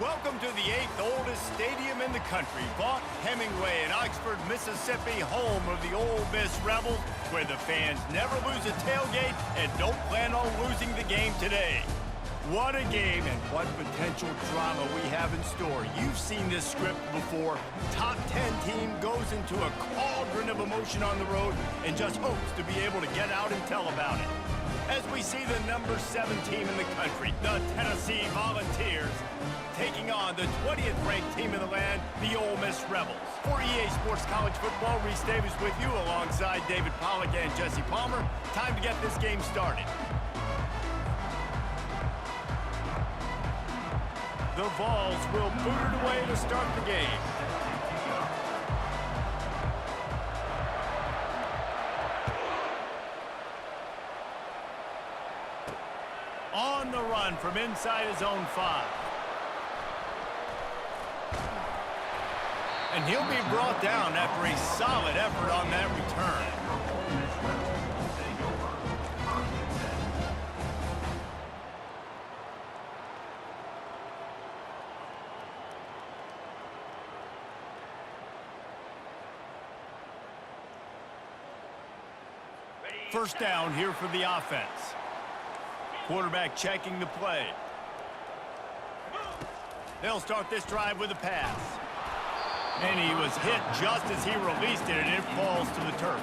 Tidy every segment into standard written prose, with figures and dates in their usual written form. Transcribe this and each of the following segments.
Welcome to the 8th oldest stadium in the country, Vaught Hemingway in Oxford, Mississippi, home of the Ole Miss Rebels, where the fans never lose a tailgate and don't plan on losing the game today. What a game and what potential drama we have in store. You've seen this script before. Top 10 team goes into a cauldron of emotion on the road and just hopes to be able to get out and tell about it. As we see the number 7 team in the country, the Tennessee Volunteers, taking on the 20th ranked team in the land, the Ole Miss Rebels. For EA Sports College Football, Reese Davis with you alongside David Pollack and Jesse Palmer. Time to get this game started. The Vols will boot it away to start the game. On the run from inside his own 5. And he'll be brought down after a solid effort on that return. First down here for the offense. Quarterback checking the play. They'll start this drive with a pass. And he was hit just as he released it, and it falls to the turf.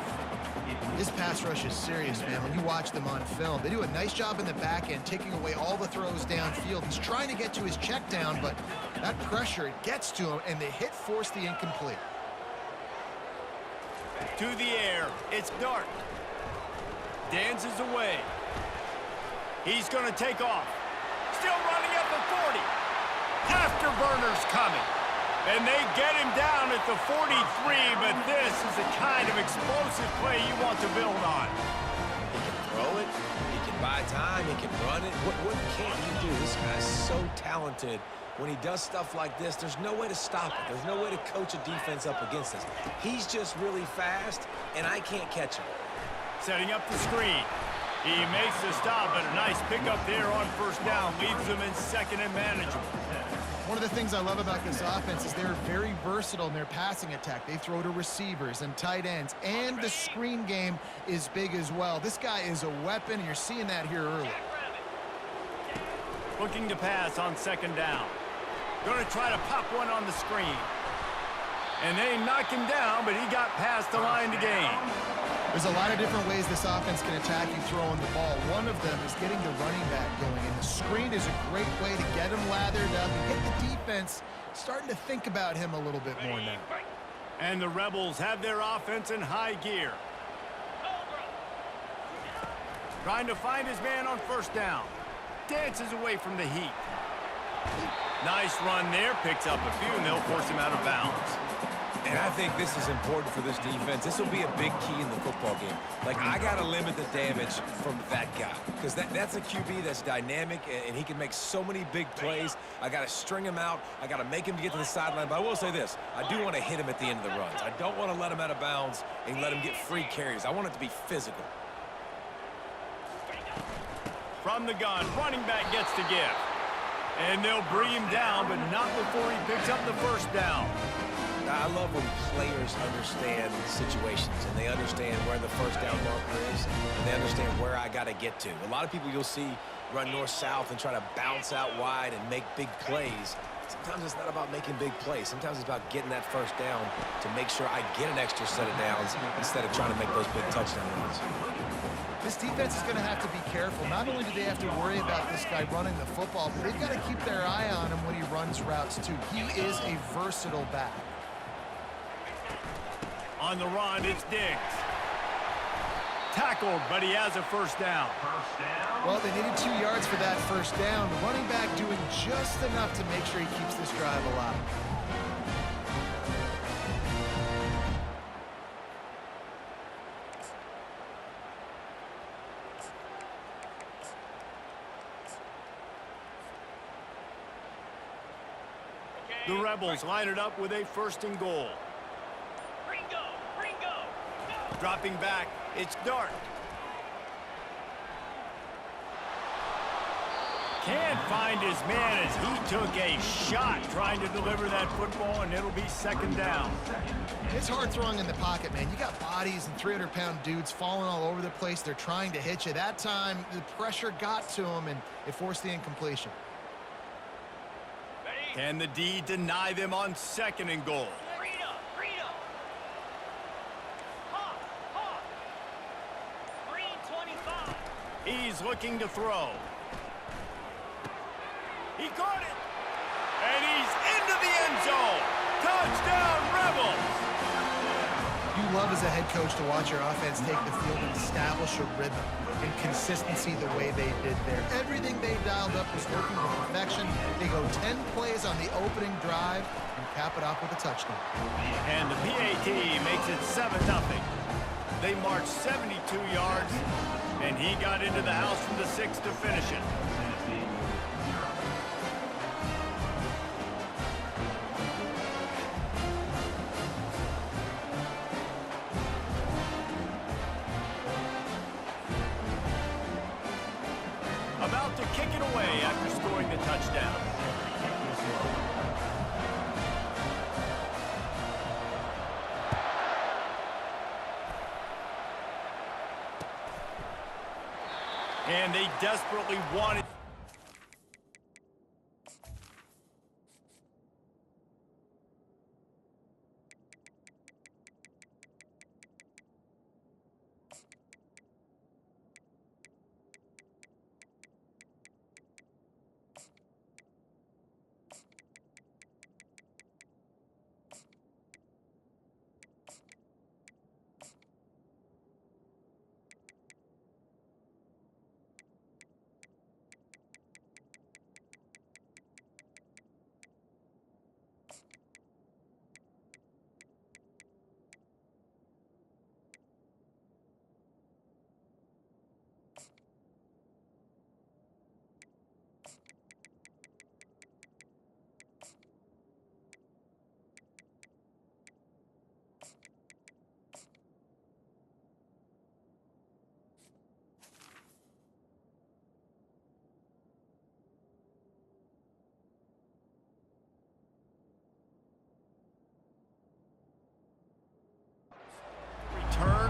This pass rush is serious, man. When you watch them on film, they do a nice job in the back end, taking away all the throws downfield. He's trying to get to his check down, but that pressure, it gets to him, and the hit forced the incomplete. To the air, it's Dart. Dances away. He's going to take off. Still running at the 40. Afterburners coming. And they get him down at the 43, but this is the kind of explosive play you want to build on. He can throw it. He can buy time. He can run it. What can't he do? This guy's so talented. When he does stuff like this, there's no way to stop it. There's no way to coach a defense up against this. He's just really fast, and I can't catch him. Setting up the screen. He makes the stop, but a nice pickup there on first down. Leaves them in second and manageable. One of the things I love about this offense is they're very versatile in their passing attack. They throw to receivers and tight ends, and the screen game is big as well. This guy is a weapon, and you're seeing that here early. Looking to pass on second down. Going to try to pop one on the screen. And they knock him down, but he got past the line to gain. There's a lot of different ways this offense can attack you throwing the ball. One of them is getting the running back going, and the screen is a great way to get him lathered up and get the defense starting to think about him a little bit more now. And the Rebels have their offense in high gear. Trying to find his man on first down. Dances away from the heat. Nice run there, picks up a few, and they'll force him out of bounds. And I think this is important for this defense. This will be a big key in the football game. Like, I got to limit the damage from that guy because that's a QB that's dynamic, and he can make so many big plays. I got to string him out. I got to make him get to the sideline. But I will say this. I do want to hit him at the end of the runs. I don't want to let him out of bounds and let him get free carries. I want it to be physical. From the gun, running back gets to give. And they'll bring him down, but not before he picks up the first down. I love when players understand situations and they understand where the first down marker is and they understand where I got to get to. A lot of people you'll see run north-south and try to bounce out wide and make big plays. Sometimes it's not about making big plays. Sometimes it's about getting that first down to make sure I get an extra set of downs instead of trying to make those big touchdown runs. This defense is going to have to be careful. Not only do they have to worry about this guy running the football, but they've got to keep their eye on him when he runs routes too. He is a versatile back. On the run, it's Diggs. Tackled, but he has a first down. Well, they needed 2 yards for that first down. The running back doing just enough to make sure he keeps this drive alive. The Rebels line it up with a first and goal. Dropping back, it's Dart. Can't find his man as he took a shot trying to deliver that football, and it'll be second down. It's hard throwing in the pocket, man. You got bodies and 300-pound dudes falling all over the place. They're trying to hit you. That time, the pressure got to him, and it forced the incompletion. Can the D deny them on second and goal? He's looking to throw. He caught it. And he's into the end zone. Touchdown, Rebels! You love as a head coach to watch your offense take the field and establish a rhythm and consistency the way they did there. Everything they dialed up was working to perfection. They go 10 plays on the opening drive and cap it off with a touchdown. And the PAT makes it 7-0. They marched 72 yards, and he got into the house from the 6 to finish it. About to kick it away after scoring the touchdown. And they desperately wanted...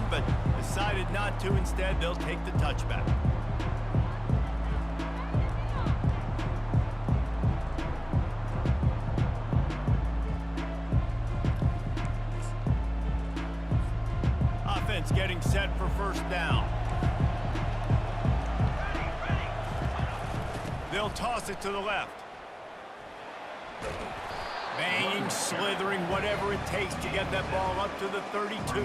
but decided not to. Instead, they'll take the touchback. Offense getting set for first down. They'll toss it to the left. Banging, slithering, whatever it takes to get that ball up to the 32.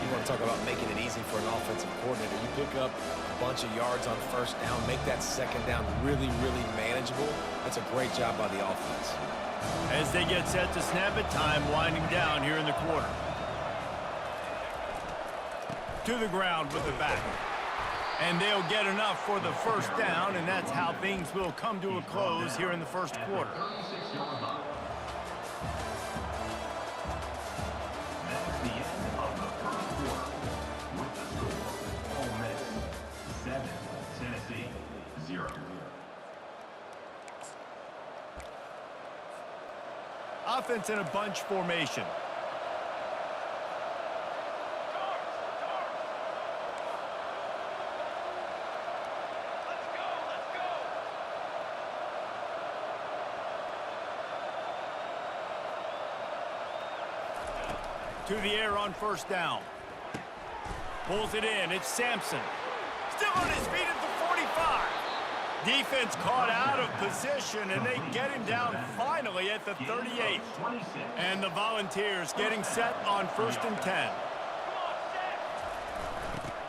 You want to talk about making it easy for an offensive coordinator. You pick up a bunch of yards on first down, make that second down really, really manageable. That's a great job by the offense. As they get set to snap it, time winding down here in the quarter. To the ground with the back. And they'll get enough for the first down, and that's how things will come to a close here in the first quarter. Offense in a bunch formation. To the air on first down. Pulls it in. It's Sampson. Still on his feet at the 45. Defense caught out of position, and they get him down finally at the 38. And the Volunteers getting set on first and 10.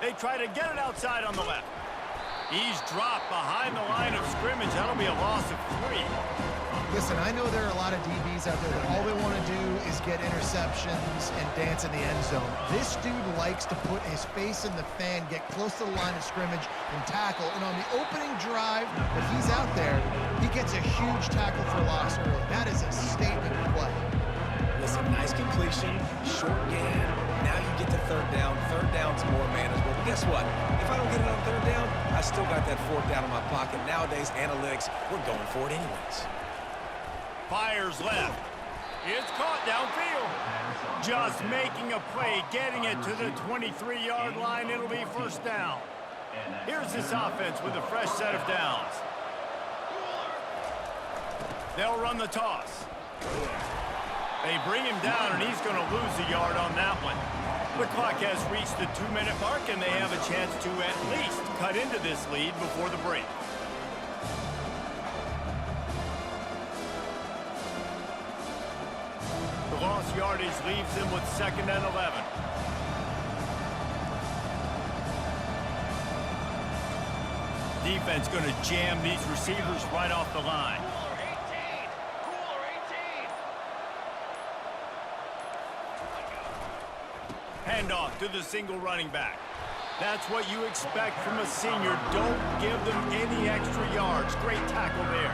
They try to get it outside on the left. He's dropped behind the line of scrimmage. That'll be a loss of 3. Listen, I know there are a lot of DBs out there that all they want to do is get interceptions and dance in the end zone. This dude likes to put his face in the fan, get close to the line of scrimmage, and tackle. And on the opening drive that he's out there, he gets a huge tackle for loss early. That is a statement play. Listen, Nice completion, short gain. Now you get to third down. Third down's more manageable. But guess what? If I don't get it on third down, I still got that fourth down in my pocket. Nowadays, analytics, we're going for it anyways. Fires left. It's caught downfield. Just making a play, getting it to the 23-yard line. It'll be first down. Here's this offense with a fresh set of downs. They'll run the toss. They bring him down, and he's going to lose a yard on that one. The clock has reached the 2-minute mark, and they have a chance to at least cut into this lead before the break. The lost yardage leaves them with 2nd and 11. Defense going to jam these receivers right off the line. Handoff to the single running back. That's what you expect from a senior. Don't give them any extra yards. Great tackle there.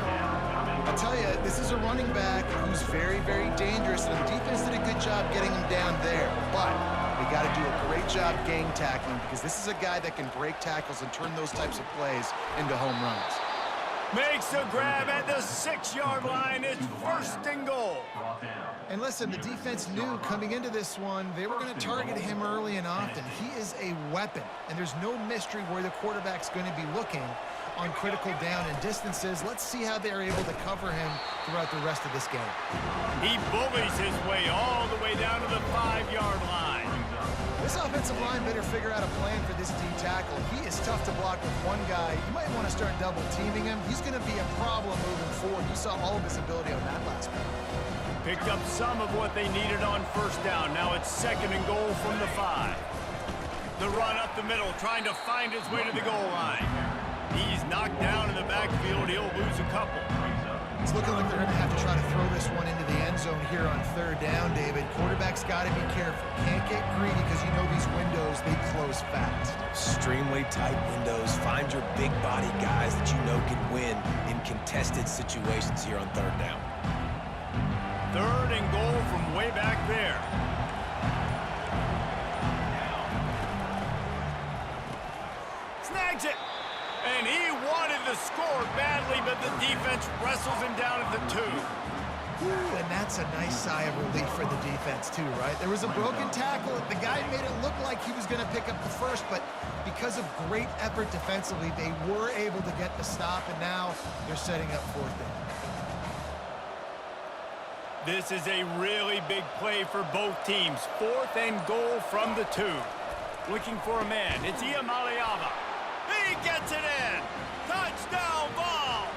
I'll tell you, this is a running back who's very, very dangerous, and the defense did a good job getting him down there. But we got to do a great job gang tackling, because this is a guy that can break tackles and turn those types of plays into home runs. Makes a grab at the 6-yard line. It's 1st and goal. And listen, the defense knew coming into this one, they were going to target him early and often. He is a weapon, and there's no mystery where the quarterback's going to be looking on critical down and distances. Let's see how they're able to cover him throughout the rest of this game. He bullies his way all the way down to the 5-yard line. This offensive line better figure out a plan for this D tackle. He is tough to block with one guy. You might want to start double teaming him. He's going to be a problem moving forward. You saw all of his ability on that last play. Picked up some of what they needed on first down. Now it's 2nd and goal from the 5. The run up the middle, trying to find his way to the goal line. He's knocked down in the backfield. He'll lose a couple. It's looking like they're going to have to try to throw this one into the end zone here on 3rd down, David. Quarterback's got to be careful. Can't get greedy, because you know these windows, they close fast. Extremely tight windows. Find your big body guys that you know can win in contested situations here on 3rd down. 3rd and goal from way back there. Snags it. And he wanted the score badly, but the defense wrestles him down at the 2. And that's a nice sigh of relief for the defense too, right? There was a broken tackle. The guy made it look like he was going to pick up the first, but because of great effort defensively, they were able to get the stop, and now they're setting up 4th down. This is a really big play for both teams. 4th and goal from the 2. Looking for a man. It's Iamaleava. He gets it in. Touchdown ball.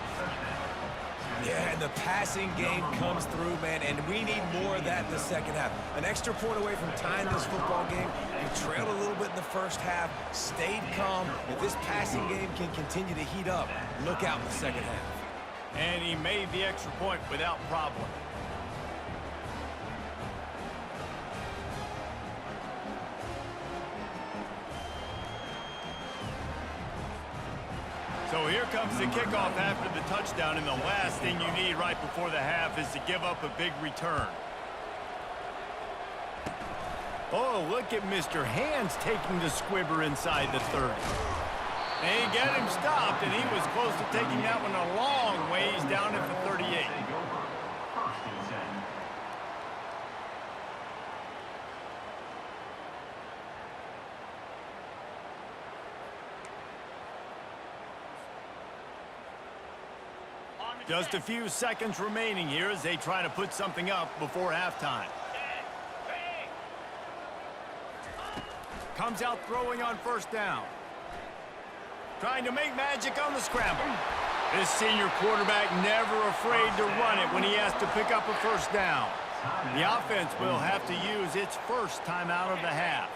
Yeah, and the passing game comes through, man, and we need more of that in the second half. An extra point away from tying this football game. You trailed a little bit in the first half, stayed calm. If this passing game can continue to heat up, look out in the second half. And he made the extra point without problem. So here comes the kickoff after the touchdown, and the last thing you need right before the half is to give up a big return. Oh, look at Mr. Hands taking the squibber inside the 30. They get him stopped, and he was close to taking that one a long ways down at the 38. Just a few seconds remaining here as they try to put something up before halftime. Comes out throwing on first down. Trying to make magic on the scramble. This senior quarterback never afraid to run it when he has to pick up a first down. The offense will have to use its first timeout of the half.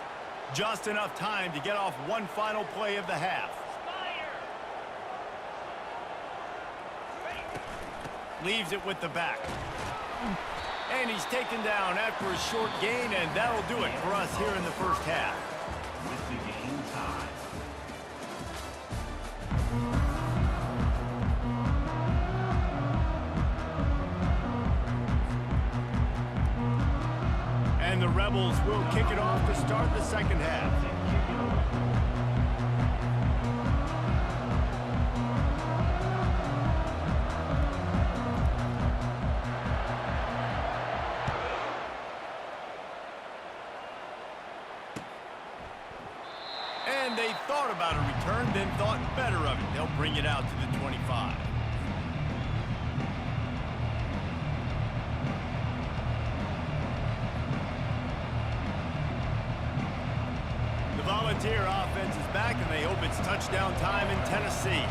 Just enough time to get off one final play of the half. Leaves it with the back. And he's taken down after a short gain, and that'll do it for us here in the first half. With the game tied. the Rebels will kick it off to start the second half. And they thought about a return, then thought better of it. They'll bring it out to the 25. The Volunteer offense is back, and they hope it's touchdown time in Tennessee.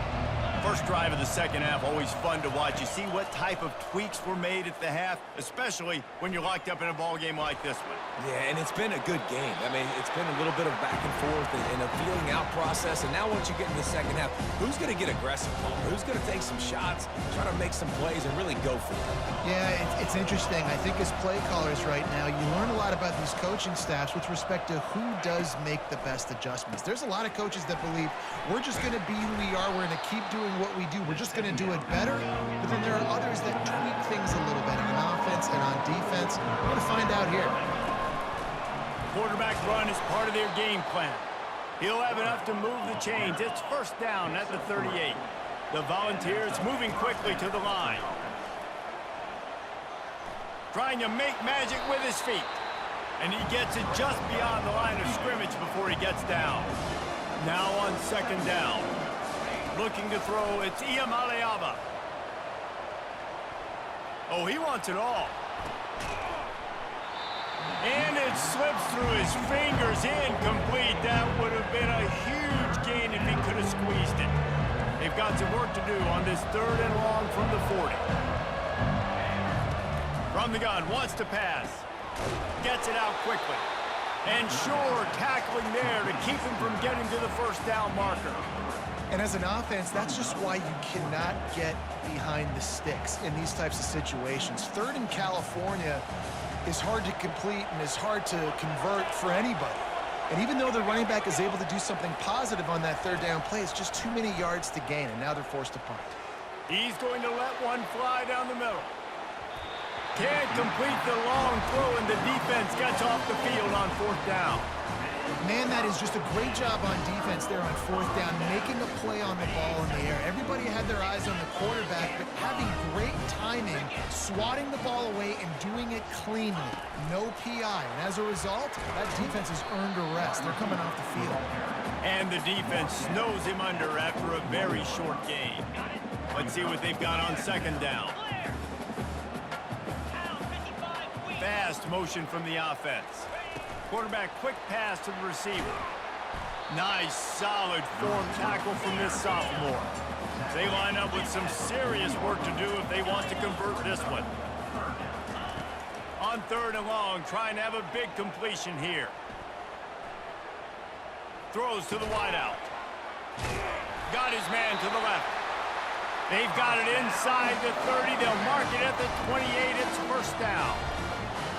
First drive of the second half, always fun to watch. You see what type of tweaks were made at the half, especially when you're locked up in a ball game like this one. Yeah, and it's been a good game. I mean, it's been a little bit of back and forth and a feeling out process. And now once you get in the second half, who's going to get aggressive, Paul? Who's going to take some shots, try to make some plays, and really go for it? Yeah, it's interesting. I think as play callers right now, you learn a lot about these coaching staffs with respect to who does make the best adjustments. There's a lot of coaches that believe we're just going to be who we are. We're going to keep doing what we do. We're just going to do it better. But then there are others that tweak things a little bit on offense and on defense. We're going to find out here. Quarterback run is part of their game plan. He'll have enough to move the chains. It's first down at the 38. The Volunteers moving quickly to the line. Trying to make magic with his feet. And he gets it just beyond the line of scrimmage before he gets down. Now on second down. Looking to throw, it's Iamaleava. Oh, he wants it all. And it slips through his fingers, incomplete. That would have been a huge gain if he could have squeezed it. They've got some work to do on this third and long from the 40. From the gun, wants to pass. Gets it out quickly. And sure, tackling there to keep him from getting to the first down marker. And as an offense, that's just why you cannot get behind the sticks in these types of situations. Third in California is hard to complete and is hard to convert for anybody. And even though the running back is able to do something positive on that third down play, it's just too many yards to gain, and now they're forced to punt. He's going to let one fly down the middle. Can't complete the long throw, and the defense gets off the field on fourth down. Man, that is just a great job on defense there on fourth down, making a play on the ball in the air. Everybody had their eyes on the quarterback, but having great timing, swatting the ball away and doing it cleanly. No PI. And as a result, that defense has earned a rest. They're coming off the field. And the defense snows him under after a very short gain. Let's see what they've got on second down. Fast motion from the offense. Quarterback quick pass to the receiver. Nice, solid form tackle from this sophomore. They line up with some serious work to do if they want to convert this one. On third and long, trying to have a big completion here. Throws to the wideout. Got his man to the left. They've got it inside the 30. They'll mark it at the 28. It's first down.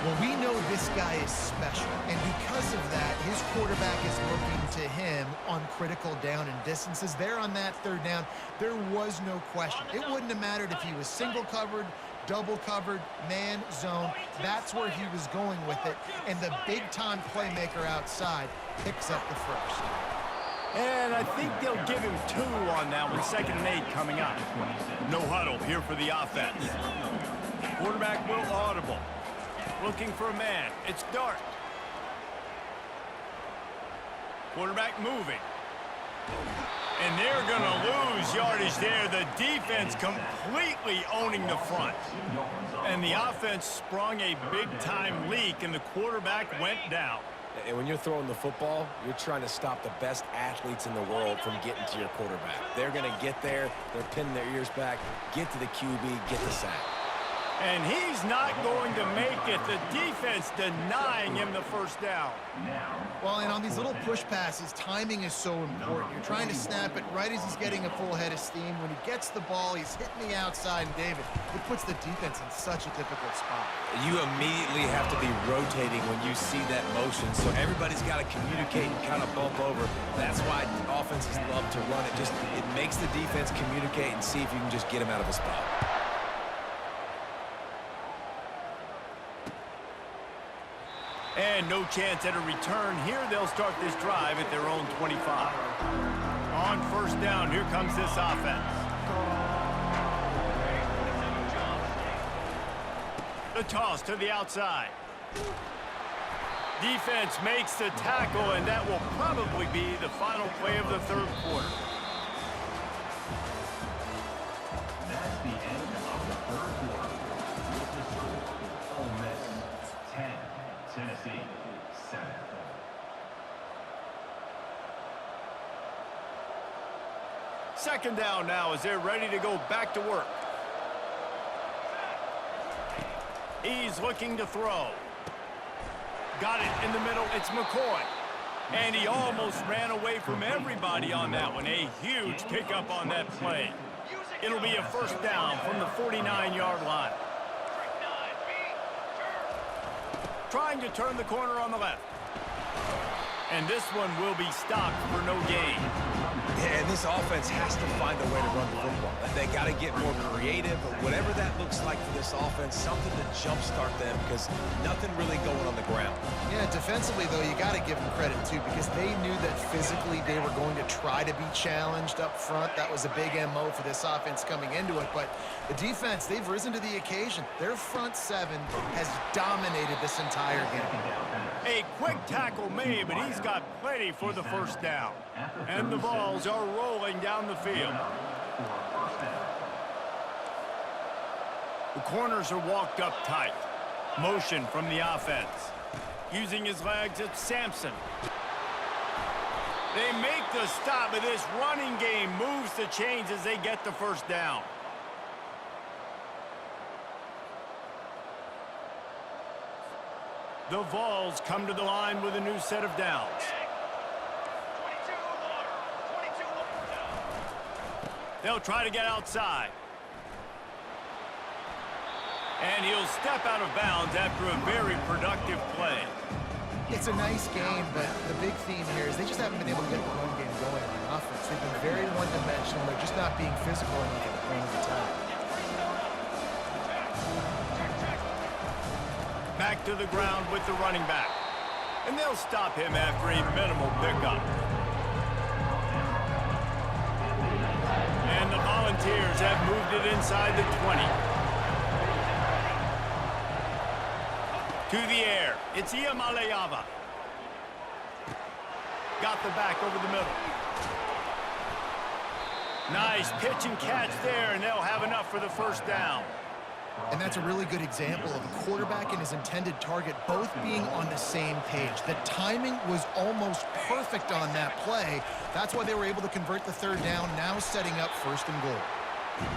Well, we know this guy is special, and because of that, his quarterback is looking to him on critical down and distances. There on that third down, there was no question. It wouldn't have mattered if he was single covered, double covered, man, zone. That's where he was going with it, and the big-time playmaker outside picks up the first. And I think they'll give him 2 on that one, 2nd and 8 coming up. No huddle here for the offense. Quarterback will audible. Looking for a man. It's Dart. Quarterback moving. And they're going to lose yardage there. The defense completely owning the front. And the offense sprung a big-time leak, and the quarterback went down. And when you're throwing the football, you're trying to stop the best athletes in the world from getting to your quarterback. They're going to get there. They're pinning their ears back, get to the QB, get the sack. And he's not going to make it. The defense denying him the first down. Well, and on these little push passes, timing is so important. You're trying to snap it right as he's getting a full head of steam. When he gets the ball, he's hitting the outside. And David, it puts the defense in such a difficult spot. You immediately have to be rotating when you see that motion. So everybody's got to communicate and kind of bump over. That's why offenses love to run it. It makes the defense communicate and see if you can just get him out of a spot. And no chance at a return here. They'll start this drive at their own 25. On first down, here comes this offense. The toss to the outside. Defense makes the tackle, and that will probably be the final play of the third quarter. That's the end of the third quarter. With the score, Ole Miss 10, Tennessee 7. Second down now as they're ready to go back to work. He's looking to throw. Got it in the middle. It's McCoy. And he almost ran away from everybody on that one. A huge pickup on that play. It'll be a first down from the 49-yard line. Trying to turn the corner on the left. And this one will be stopped for no gain. Yeah, and this offense has to find a way to run the football. They got to get more creative, or whatever that looks like for this offense, something to jumpstart them, because nothing really going on the ground. Yeah, defensively, though, you got to give them credit, too, because they knew that physically they were going to try to be challenged up front. That was a big MO for this offense coming into it. But the defense, they've risen to the occasion. Their front seven has dominated this entire game. A quick tackle made, but he's got plenty for the first down. And the balls are rolling down the field. The corners are walked up tight. Motion from the offense. Using his legs, it's Sampson. They make the stop, but this running game moves the chains as they get the first down. The Vols come to the line with a new set of downs. They'll try to get outside. And he'll step out of bounds after a very productive play. It's a nice game, but the big theme here is they just haven't been able to get the run game going on offense. They've been very one-dimensional. They're just not being physical enough at the point of attack. Back to the ground with the running back. And they'll stop him after a minimal pickup. And the Volunteers have moved it inside the 20. To the air, it's Iamaleava. Got the back over the middle. Nice pitch and catch there, and they'll have enough for the first down. And that's a really good example of a quarterback and his intended target both being on the same page. The timing was almost perfect on that play. That's why they were able to convert the third down, now setting up first and goal.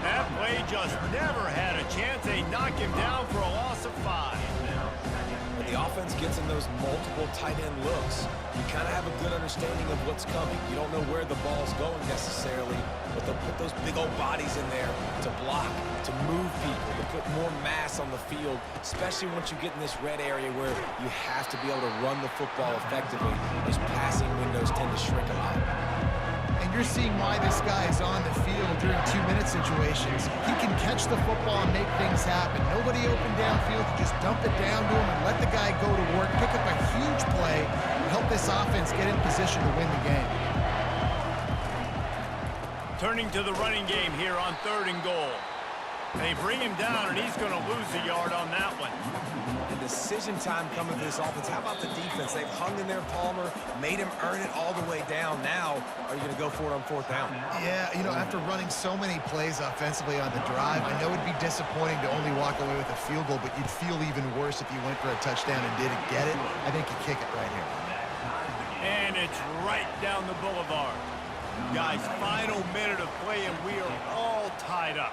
That play just never had a chance. They knock him down for a loss of 5. When the offense gets in those multiple tight end looks, you kind of have a good understanding of what's coming. You don't know where the ball's going necessarily, but they'll put those big old bodies in there to block, to move people, to put more mass on the field, especially once you get in this red area where you have to be able to run the football effectively. Those passing windows tend to shrink a lot. And you're seeing why this guy is on the field during 2-minute situations. He can catch the football and make things happen. Nobody open downfield. You just dump it down to him and let the guy go to work, pick up a huge play, and help this offense get in position to win the game. Turning to the running game here on 3rd and goal. They bring him down, and he's going to lose a yard on that one. And decision time coming for this offense. How about the defense? They've hung in there, Palmer, made him earn it all the way down. Now, are you going to go for it on 4th down? Yeah, you know, after running so many plays offensively on the drive, I know it'd be disappointing to only walk away with a field goal, but you'd feel even worse if you went for a touchdown and didn't get it. I think you kick it right here. And it's right down the boulevard. Guys, final minute of play, and we are all tied up.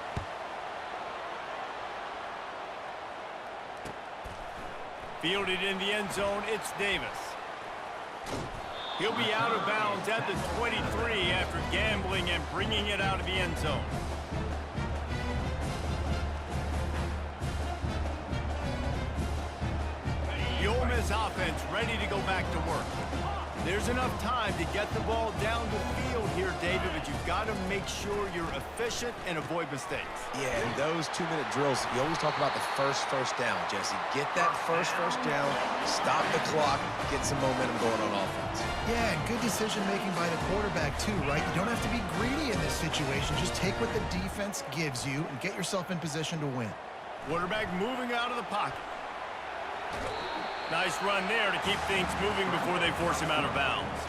Fielded in the end zone, it's Davis. He'll be out of bounds at the 23 after gambling and bringing it out of the end zone. The Ole Miss offense ready to go back to work. There's enough time to get the ball down the field here, David, but you've got to make sure you're efficient and avoid mistakes. Yeah, and those 2-minute drills, you always talk about the first down, Jesse. Get that first down, stop the clock, get some momentum going on offense. Yeah, and good decision-making by the quarterback, too, right? You don't have to be greedy in this situation. Just take what the defense gives you and get yourself in position to win. Quarterback moving out of the pocket. Nice run there to keep things moving before they force him out of bounds.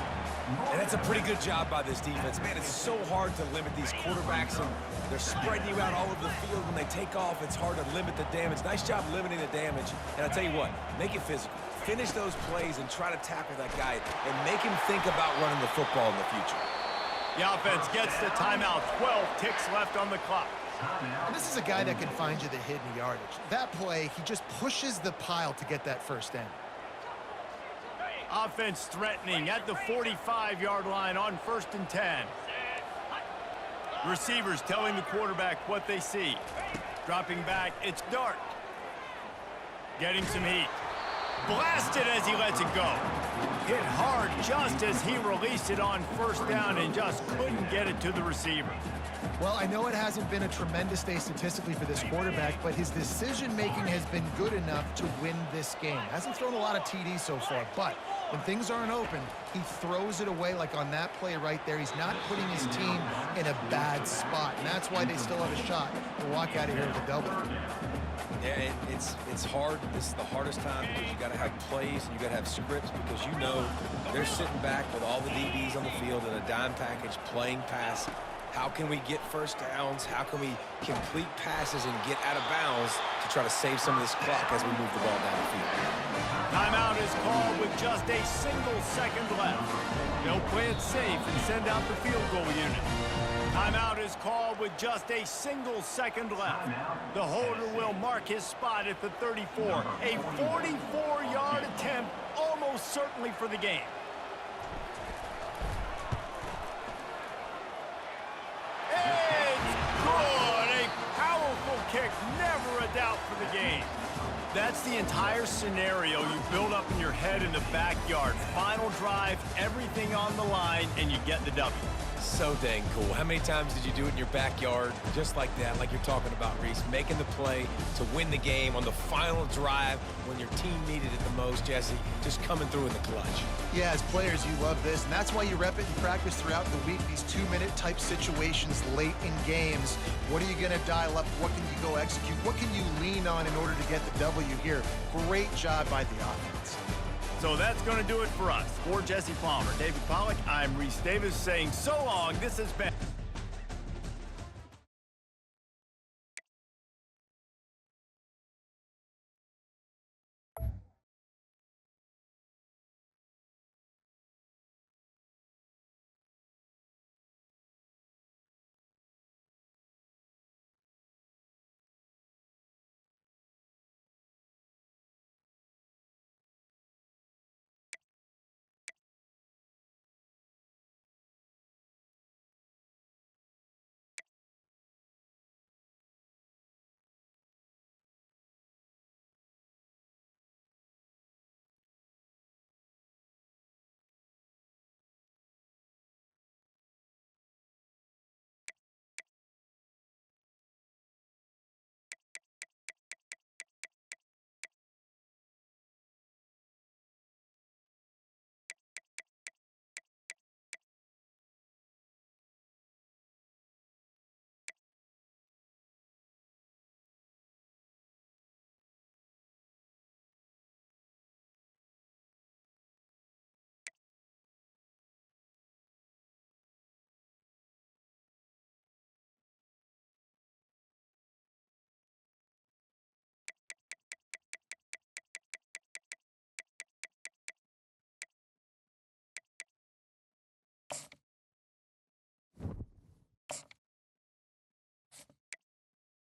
And that's a pretty good job by this defense. Man, it's so hard to limit these quarterbacks, and they're spreading you out all over the field. When they take off, it's hard to limit the damage. Nice job limiting the damage. And I'll tell you what, make it physical. Finish those plays and try to tackle that guy and make him think about running the football in the future. The offense gets the timeout. 12 ticks left on the clock. And this is a guy that can find you the hidden yardage. That play, he just pushes the pile to get that first down. Offense threatening at the 45-yard line on 1st and 10. Receivers telling the quarterback what they see. Dropping back, it's Dart. Getting some heat. Blasted as he lets it go. Hit hard just as he released it on 1st down and just couldn't get it to the receiver. Well, I know it hasn't been a tremendous day statistically for this quarterback, but his decision-making has been good enough to win this game. Hasn't thrown a lot of TDs so far, but when things aren't open, he throws it away like on that play right there. He's not putting his team in a bad spot, and that's why they still have a shot to walk out of here with a double. Yeah, it's hard. This is the hardest time because you got to have plays and you got to have scripts because you know they're sitting back with all the DBs on the field in a dime package playing pass. How can we get first downs? How can we complete passes and get out of bounds to try to save some of this clock as we move the ball down the field? Timeout is called with just a single second left. They'll play it safe and send out the field goal unit. Timeout is called with just a single second left. The holder will mark his spot at the 34. A 44-yard attempt, almost certainly for the game. It's good. A powerful kick, never a doubt for the game. That's the entire scenario you build up in your head in the backyard. Final drive, everything on the line, and you get the W. So dang cool. How many times did you do it in your backyard just like that, like you're talking about, Reese, making the play to win the game on the final drive when your team needed it the most, Jesse, just coming through in the clutch. Yeah, as players, you love this, and that's why you rep it and practice throughout the week, these 2-minute type situations late in games. What are you going to dial up? What can you go execute? What can you lean on in order to get the W here? Great job by the offense. So that's going to do it for us. For Jesse Palmer, David Pollack, I'm Reese Davis saying so long. This has been...